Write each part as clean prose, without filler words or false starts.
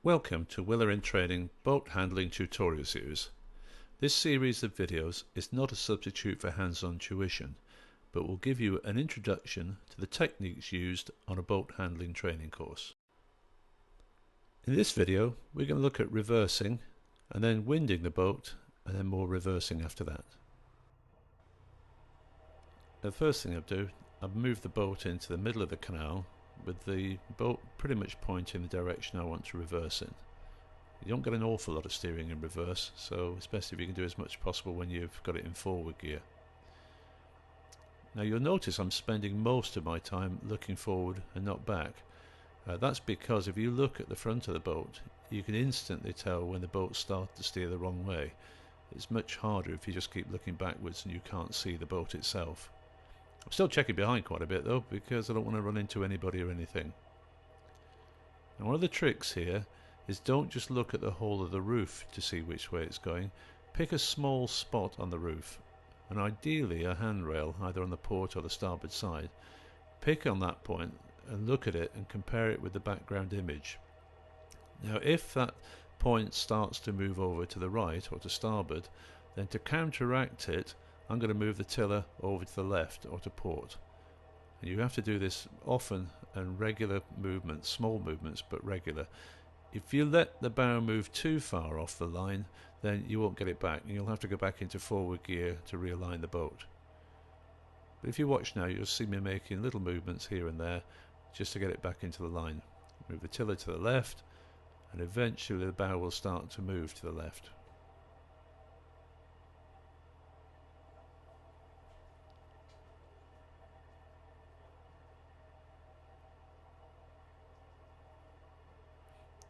Welcome to Willow Wren Training Boat Handling Tutorial Series. This series of videos is not a substitute for hands-on tuition, but will give you an introduction to the techniques used on a boat handling training course. In this video we're going to look at reversing and then winding the boat and then more reversing after that. The first thing I'll do, I'll move the boat into the middle of the canal with the boat pretty much pointing the direction I want to reverse in. You don't get an awful lot of steering in reverse, so it's best if you can do as much as possible when you've got it in forward gear. Now you'll notice I'm spending most of my time looking forward and not back. That's because if you look at the front of the boat, you can instantly tell when the boat starts to steer the wrong way. It's much harder if you just keep looking backwards and you can't see the boat itself. I'm still checking behind quite a bit though, because I don't want to run into anybody or anything. Now one of the tricks here is don't just look at the whole of the roof to see which way it's going. Pick a small spot on the roof, and ideally a handrail either on the port or the starboard side. Pick on that point and look at it and compare it with the background image. Now if that point starts to move over to the right or to starboard, then to counteract it I'm going to move the tiller over to the left or to port. And you have to do this often and regular movements, small movements but regular. If you let the bow move too far off the line, then you won't get it back and you'll have to go back into forward gear to realign the boat. But if you watch now, you'll see me making little movements here and there just to get it back into the line. Move the tiller to the left and eventually the bow will start to move to the left.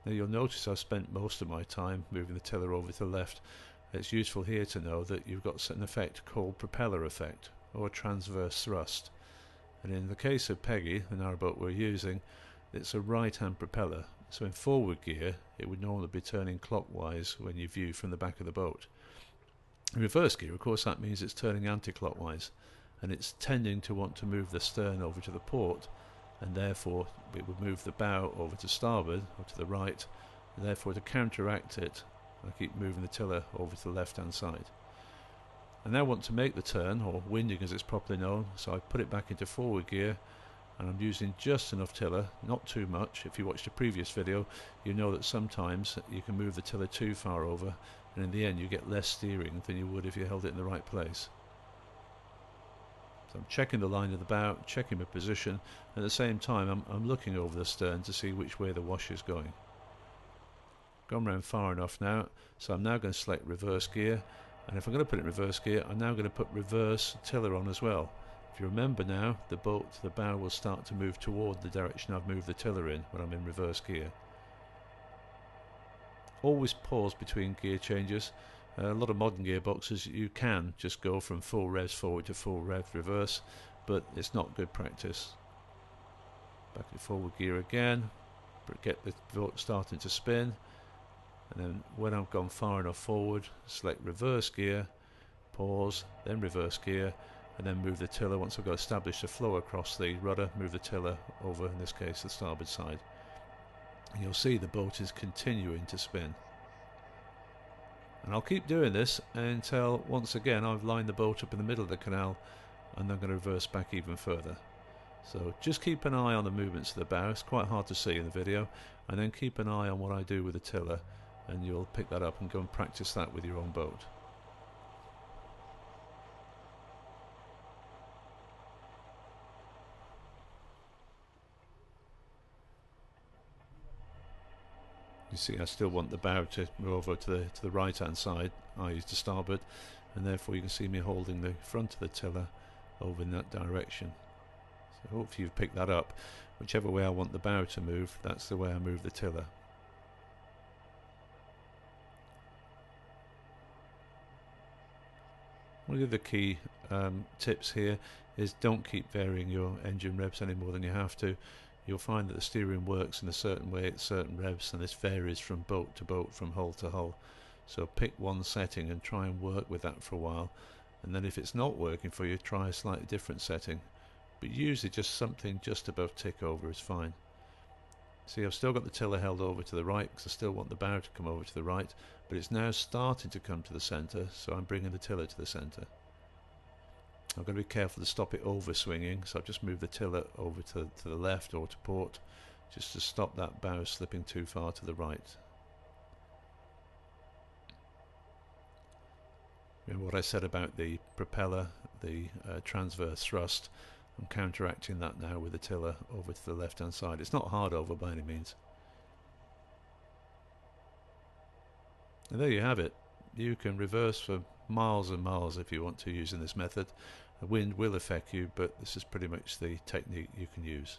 Now you'll notice I've spent most of my time moving the tiller over to the left. It's useful here to know that you've got an effect called propeller effect or transverse thrust, and in the case of Peggy, the narrowboat we're using, it's a right hand propeller, so in forward gear it would normally be turning clockwise when you view from the back of the boat. In reverse gear of course that means it's turning anti-clockwise and it's tending to want to move the stern over to the port, and therefore it would move the bow over to starboard or to the right, and therefore to counteract it I keep moving the tiller over to the left hand side. I now want to make the turn, or winding as it's properly known, so I put it back into forward gear and I'm using just enough tiller, not too much. If you watched the previous video you know that sometimes you can move the tiller too far over and in the end you get less steering than you would if you held it in the right place. So I'm checking the line of the bow, checking my position, at the same time I'm looking over the stern to see which way the wash is going. Gone round far enough now, so I'm now going to select reverse gear, and if I'm going to put it in reverse gear I'm now going to put reverse tiller on as well. If you remember now, the bow will start to move toward the direction I've moved the tiller in when I'm in reverse gear. Always pause between gear changes. A lot of modern gearboxes you can just go from full revs forward to full rev reverse, but it's not good practice. Back to forward gear again, get the boat starting to spin, and then when I've gone far enough forward, select reverse gear, pause, then reverse gear, and then move the tiller. Once I've got established a flow across the rudder, move the tiller over, in this case the starboard side. And you'll see the boat is continuing to spin. And I'll keep doing this until once again I've lined the boat up in the middle of the canal and I'm going to reverse back even further. So just keep an eye on the movements of the bow, it's quite hard to see in the video, and then keep an eye on what I do with the tiller and you'll pick that up and go and practice that with your own boat. You see I still want the bow to move over to the right hand side, i.e. to starboard, and therefore you can see me holding the front of the tiller over in that direction. So hopefully you've picked that up. Whichever way I want the bow to move, that's the way I move the tiller. One of the key tips here is don't keep varying your engine revs any more than you have to. You'll find that the steering works in a certain way at certain revs, and this varies from boat to boat, from hull to hull. So pick one setting and try and work with that for a while, and then if it's not working for you, try a slightly different setting, but usually just something just above tick over is fine. See, I've still got the tiller held over to the right because I still want the bow to come over to the right, but it's now starting to come to the centre, so I'm bringing the tiller to the centre. I'm going to be careful to stop it over swinging, so I've just moved the tiller over to the left or to port, just to stop that bow slipping too far to the right. Remember what I said about the propeller, the transverse thrust? I'm counteracting that now with the tiller over to the left hand side. It's not hard over by any means. And there you have it. You can reverse for miles and miles if you want to using this method. The wind will affect you, but this is pretty much the technique you can use.